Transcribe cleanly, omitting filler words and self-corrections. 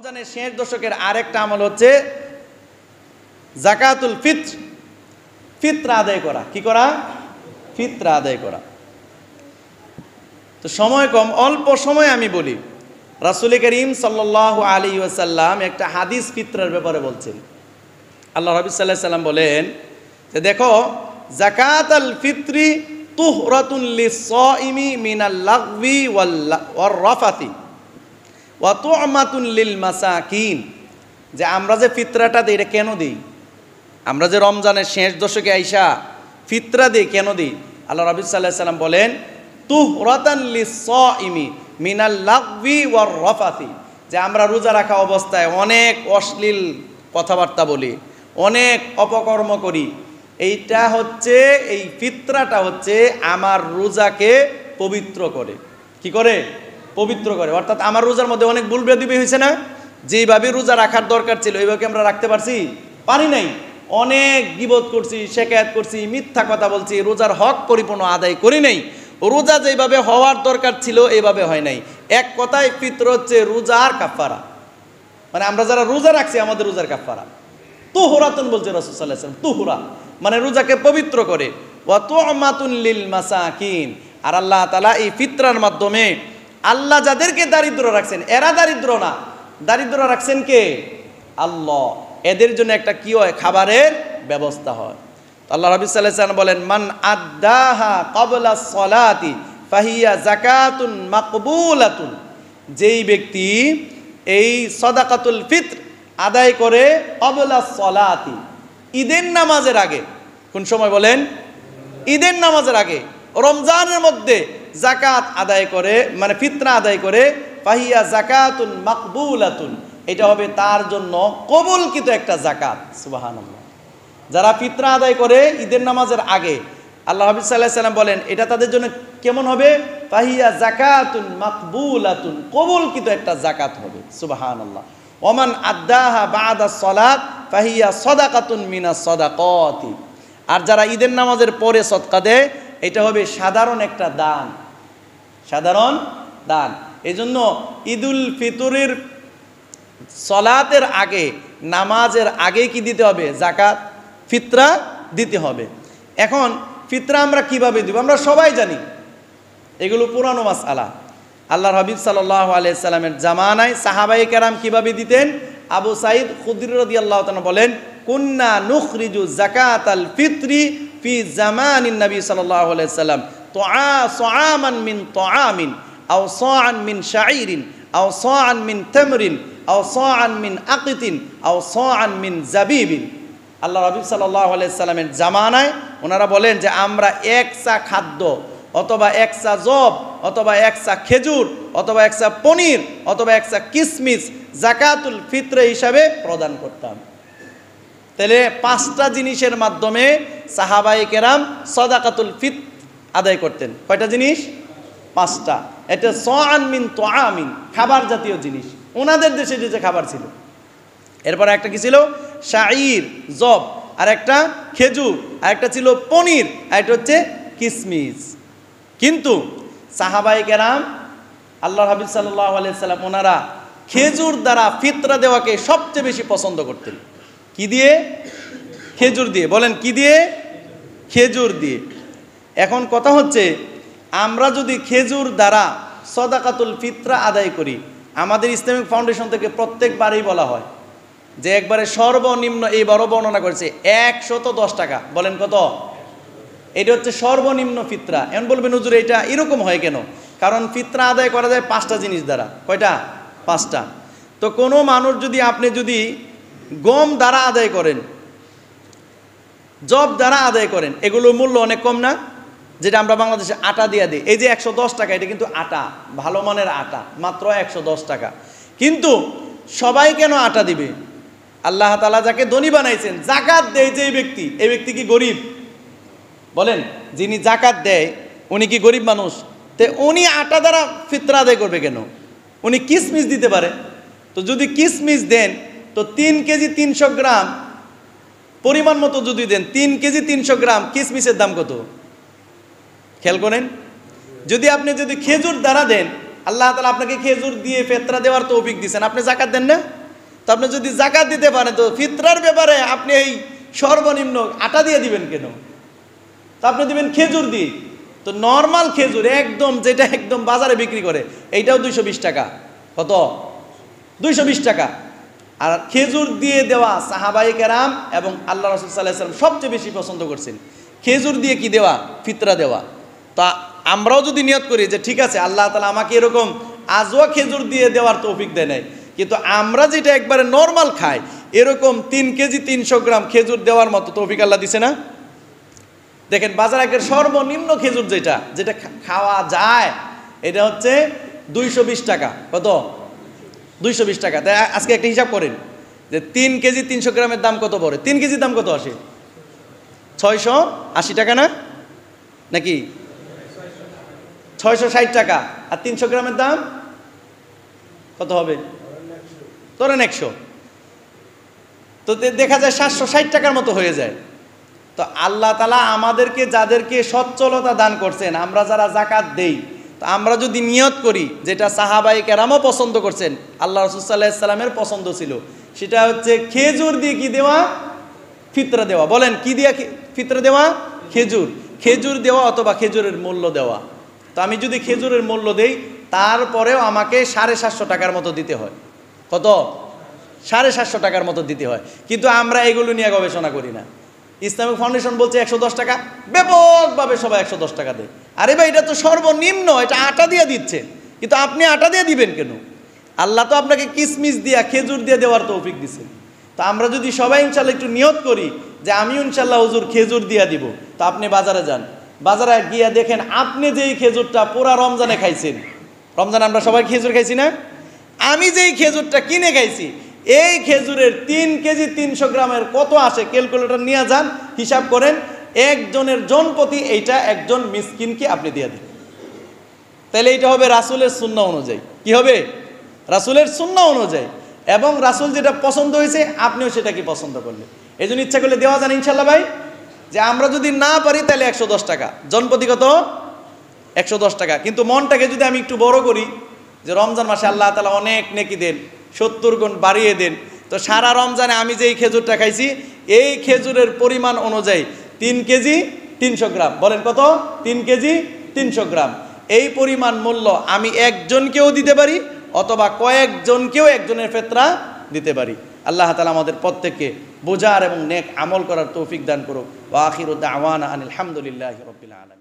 রমজানের শেষ দশকের আরেকটা আমল হচ্ছে যাকাতুল ফিত্র, ফিতরা আদায় করা। কি করা? ফিতরা আদায় করা। তো সময় কম, অল্প সময় আমি বলি। রাসূল করিম সাল্লাল্লাহু আলাইহি ওয়াসাল্লাম একটা হাদিস ফিতরার ব্যাপারে বলছেন। আল্লাহ রাব্বুল সাল্লাল্লাহু আলাইহি ওয়াসাল্লাম বলেন যে দেখো, যাকাতুল ফিত্রি তুহরাতুন লিস-সাইমি মিনাল লাগবি ওয়ার রাফাতি ওয়া তু'মাতুন লিল মাসাকিন। যে আমরা যে ফিতরাটা দিই, এটা কেন দিই? আমরা যে রমজানের শেষ দশকে আইসা ফিতরা দিই, কেন দিই? আল্লাহ রাব্বুল সাল্লাল্লাহু আলাইহি ওয়াসাল্লাম বলেন তুহরাতান লিস-সাইমি মিনাল লাগবি ওয়ার রাফাতি। যে আমরা রোজা রাখা অবস্থায় অনেক অশ্লীল কথাবার্তা বলি, অনেক অপকর্ম করি। এইটা হচ্ছে, এই ফিতরাটা হচ্ছে আমার রোজাকে পবিত্র করে। কি করে? পবিত্র করে। অর্থাৎ আমার রোজার মধ্যে অনেক ভুল ভ্রান্তি হয়েছে না? যেইভাবে রোজা রাখার দরকার ছিল এইভাবে আমরা রাখতে পারছি? পারি নাই। অনেক গীবত করছি, শিকায়াত করছি, মিথ্যা কথা বলছি, রোজার হক পরিপূর্ণ আদায় করি নাই। রোজা যেভাবে হওয়ার দরকার ছিল এইভাবে হয় নাই। এক কথায় ফিতর হচ্ছে রোজার কাফারা। মানে আমরা যারা রোজা রাখছি আমাদের রোজার কাফারা। তুহরাতুন বলছে রাসূল সাল্লাল্লাহু আলাইহি ওয়াসাল্লাম, তুহরা মানে রোজাকে পবিত্র করে। ওয়া তু'মাতুন লিল মাসাকিন। আর আল্লাহ তাআলা এই ফিতরার মাধ্যমে আল্লাহ যাদেরকে দারিদ্র রাখছেন, এরা দারিদ্র না, দারিদ্র রাখছেন কে? আল্লাহ। এদের জন্য একটা কি হয়? খাবারের ব্যবস্থা হয়। আল্লাহ রাব্বুল সাল্লাল্লাহু আলাইহি ওয়াসাল্লাম বলেন মান আদ্দাহা ক্বাবলা সলাতি ফাহিয়া যাকাতুন মাকবুলাতুন। যেই ব্যক্তি এই সাদাকাতুল ফিত্র আদায় করে ক্বাবলা সলাতি, ঈদের নামাজের আগে। কোন সময় বলেন? ঈদের নামাজের আগে, রমজানের মধ্যে যাকাত আদায় করে, মানে ফিতরা আদায় করে, ফাহিয়া যাকাতুন মাকবুলাতুন। এটা হবে তার জন্য কবুলকৃত একটা যাকাত। সুবহানাল্লাহ। যারা ফিতরা আদায় করে ঈদের নামাজের আগে, আল্লাহ রাব্বুল সাল্লাল্লাহু আলাইহি ওয়াসাল্লাম বলেন এটা তাদের জন্য কেমন হবে? ফাহিয়া যাকাতুন মাকবুলাতুন, কবুলকৃত একটা যাকাত হবে। সুবহানাল্লাহ। ওমান আদ্দাহা বাদা সলাত ফাহিয়া সাদাকাতুন মিনাস সাদাকাতি। আর যারা ঈদের নামাজের পরে সদকা দেয়, এটা হবে সাধারণ একটা দান, সাধারণ দান। এজন্য ঈদুল ফিতরের সলাতের আগে, নামাজের আগে কি দিতে হবে? যাকাত, ফিতরা দিতে হবে। এখন ফিতরা আমরা কিভাবে দিব? আমরা সবাই জানি এগুলো পুরানো মাসআলা। আল্লাহর হাবিব সাল্লাল্লাহু আলাইহি সাল্লামের জামানায় সাহাবায়ে কেরাম কিভাবে দিতেন? আবু সাঈদ খুদরি রাদিয়াল্লাহু তাআলা বলেন কুন্না নুখরিজু যাকাতাল ফিত্রি ফি জামানিন নবী সাল্লাল্লাহু আলাইহি সাল্লাম তুআমান মিন তুআমিন আও সাআন মিন শাঈরিন আও সাআন মিন তামরিন আও সাআন মিন আকিতিন আও সাআন মিন জাবিবিন। আল্লাহ রাব্বুল সাল্লাল্লাহু আলাইহি সাল্লামের জামানায় ওনারা বলেন যে আমরা এক চা খাদ্য অথবা এক চা জব অথবা এক চা খেজুর অথবা এক চা পনির অথবা এক চা কিসমিস যাকাতুল ফিত্র হিসাবে প্রদান করতাম। তাহলে পাঁচটা জিনিসের মাধ্যমে সাহাবায়ে কেরাম সাদাকাতুল ফিত্র আদায় করতেন। কয়টা জিনিস? পাঁচটা। এটা সাআন মিন তুআমিন, খাবার জাতীয় জিনিস, ওনাদের দেশে যে খাবার ছিল। এরপর একটা কি ছিল? শাঈর, জব, আর একটা খেজুর, আর একটা ছিল পনির, আর একটা হচ্ছে কিসমিস। কিন্তু সাহাবায়ে কেরাম আল্লাহর হাবিব সাল্লাল্লাহু আলাইহি সাল্লাম ওনারা খেজুর দ্বারা ফিতরা দেওয়াকে সবচেয়ে বেশি পছন্দ করতেন। কি দিয়ে? খেজুর দিয়ে। বলেন কি দিয়ে? খেজুর দিয়ে। এখন কথা হচ্ছে আমরা যদি খেজুর দ্বারা সাদাকাতুল ফিতরা আদায় করি, আমাদের ইসলামিক ফাউন্ডেশন থেকে প্রত্যেকবারই বলা হয় যে একবারে সর্বনিম্ন, এই বড় বর্ণনা করেছে 110 টাকা। বলেন কত? এটা হচ্ছে সর্বনিম্ন ফিতরা। এখন বলবেন হুজুর এটা এরকম হয় কেন? কারণ ফিতরা আদায় করা যায় 5টা জিনিস দ্বারা। কয়টা? 5টা। তো কোনো মানুষ যদি, আপনি যদি গম দ্বারা আদায় করেন, জব দ্বারা আদায় করেন, এগুলোর মূল্য অনেক কম না? যেটা আমরা বাংলাদেশে আটা দিয়ে দিই, এই যে 110 টাকা, এটা কিন্তু আটা, ভালো মানের আটা, মাত্র 110 টাকা। কিন্তু সবাই কেন আটা দিবে? আল্লাহ তাআলা যাকে ধনী বানাইছেন, যাকাত দেয় যে ব্যক্তি, এই ব্যক্তি কি গরিব? বলেন, যিনি যাকাত দেয় উনি কি গরিব মানুষ? তো উনি আটা দ্বারা ফিতরা আদায় করবে কেন? উনি কিসমিস দিতে পারে। তো যদি কিসমিস দেন, তো 3 কেজি 300 গ্রাম পরিমাণ মতো যদি দেন, 3 কেজি 300 গ্রাম কিসমিসের দাম কত? খেয়াল করেন। যদি আপনি খেজুর দ্বারা দেন, আল্লাহ তাআলা আপনাকে খেজুর দিয়ে ফিতরা দেওয়ার তৌফিক দিয়েছেন, আপনি যাকাত দেন না? তো আপনি যদি যাকাত দিতে পারেন তো ফিতরার ব্যাপারে আপনি এই সর্বনিম্ন আটা দিয়ে দিবেন কেন? তো আপনি দিবেন খেজুর দিয়ে। তো নর্মাল খেজুর একদম যেটা একদম বাজারে বিক্রি করে এইটাও 220 টাকা। কত? 220 টাকা। আর খেজুর দিয়ে দেওয়া সাহাবায়ে কেরাম এবং আল্লাহ রাসূল সাল্লাল্লাহু আলাইহি ওয়াসাল্লাম সবচেয়ে বেশি পছন্দ করছেন খেজুর দিয়ে কি দেওয়া? ফিতরা দেওয়া। তা আমরাও যদি নিয়ত করি যে ঠিক আছে আল্লাহ তাআলা আমাকে এরকম আজওয়া খেজুর দিয়ে দেওয়ার তৌফিক দেয় নাই, কিন্তু আমরা যেটা একবারে নর্মাল খাই এরকম 3 কেজি 300 গ্রাম খেজুর দেওয়ার মতো তৌফিক আল্লাহ দিছে না? দেখেন বাজারে একটা সর্বনিম্ন খেজুর যেটা যেটা খাওয়া যায় এটা হচ্ছে 220 টাকা। কত? 220 টাকা। তাই আজকে একটা হিসাব করেন যে 3 কেজি 300 গ্রামের দাম কত পড়ে? 3 কেজির দাম কত আসে? 680 টাকা না? নাকি 660 টাকা। আর 300 গ্রামের দাম কত হবে? ধরেন 100। তো দেখা যায় 760 টাকার মতো হয়ে যায়। তো আল্লাহ তাআলা আমাদেরকে যাদেরকে সচ্ছলতা দান করছেন, আমরা যারা যাকাত দেই, তো আমরা যদি নিয়ত করি যেটা সাহাবায়ে কেরামও পছন্দ করছেন, আল্লাহ রাসূল সাল্লাল্লাহু আলাইহি সাল্লামের পছন্দ ছিল, সেটা হচ্ছে খেজুর দিয়ে কি দেওয়া? ফিতরা দেওয়া। বলেন কি দিয়ে ফিতরা দেওয়া? খেজুর। খেজুর দেওয়া অথবা খেজুরের মূল্য দেওয়া। তো আমি যদি খেজুরের মূল্য দেই তারপরেও আমাকে 750 টাকার মতো দিতে হয়। কত? 750 টাকার মতো দিতে হয়। কিন্তু আমরা এগুলো নিয়ে গবেষণা করি না। ইসলামিক ফাউন্ডেশন বলছে 110 টাকা, ব্যাপকভাবে সবাই 110 টাকা দেয়। আরে ভাই এটা তো সর্বনিম্ন, এটা আটা দিয়ে দিচ্ছে, কিন্তু আপনি আটা দিয়ে দিবেন কেন? আল্লাহ তো আপনাকে কিসমিস দিয়া খেজুর দিয়ে দেওয়ার তৌফিক দিচ্ছেন। তো আমরা যদি সবাই ইনশাল্লাহ একটু নিয়ত করি যে আমি ইনশাল্লাহ হুজুর খেজুর দিয়া দিব, তো আপনি বাজারে যান, বাজারে গিয়ে দেখেন আপনি যেই খেজুরটা পুরা রমজানে খাইছেন, রমজানে আমরা সবাই খেজুর খাইছি না? আমি যেই খেজুরটা কিনে খাইছি এই খেজুরের 3 কেজি 300 গ্রামের কত আসে ক্যালকুলেটর নিয়ে যান, হিসাব করেন, একজনের জনপ্রতি এইটা একজন মিসকিনকে আপনি দিয়ে দিন। তাহলে এইটা হবে রাসূলের সুন্নাহ অনুযায়ী। কি হবে? রাসূলের সুন্নাহ অনুযায়ী। এবং রাসূল যেটা পছন্দ হয়েছে আপনিও সেটাকে পছন্দ করলেন, এই জন্য ইচ্ছা করলে দেওয়া যান ইনশাল্লাহ ভাই। যে আমরা যদি না পারি তাহলে 110 টাকা, জনপ্রতি কত? 110 টাকা। কিন্তু মনটাকে যদি আমি একটু বড় করি যে রমজান মাসে আল্লাহ তাআলা অনেক নেকি দেন, 70 গুণ বাড়িয়ে দেন, তো সারা রমজানে আমি যেই খেজুরটা খাইছি এই খেজুরের পরিমাণ অনুযায়ী 3 কেজি 300 গ্রাম। বলেন কত? 3 কেজি 300 গ্রাম। এই পরিমাণ মূল্য আমি একজনকেও দিতে পারি অথবা কয়েকজনকেও একজনের ফিতরা দিতে পারি। আল্লাহ তাআলা আমাদের প্রত্যেককে বোঝার এবং নেক আমল করার তৌফিক দান করুক। ওয়া আখিরু দাওয়ানা আনিল হামদুলিল্লাহি রাব্বিল আলামিন।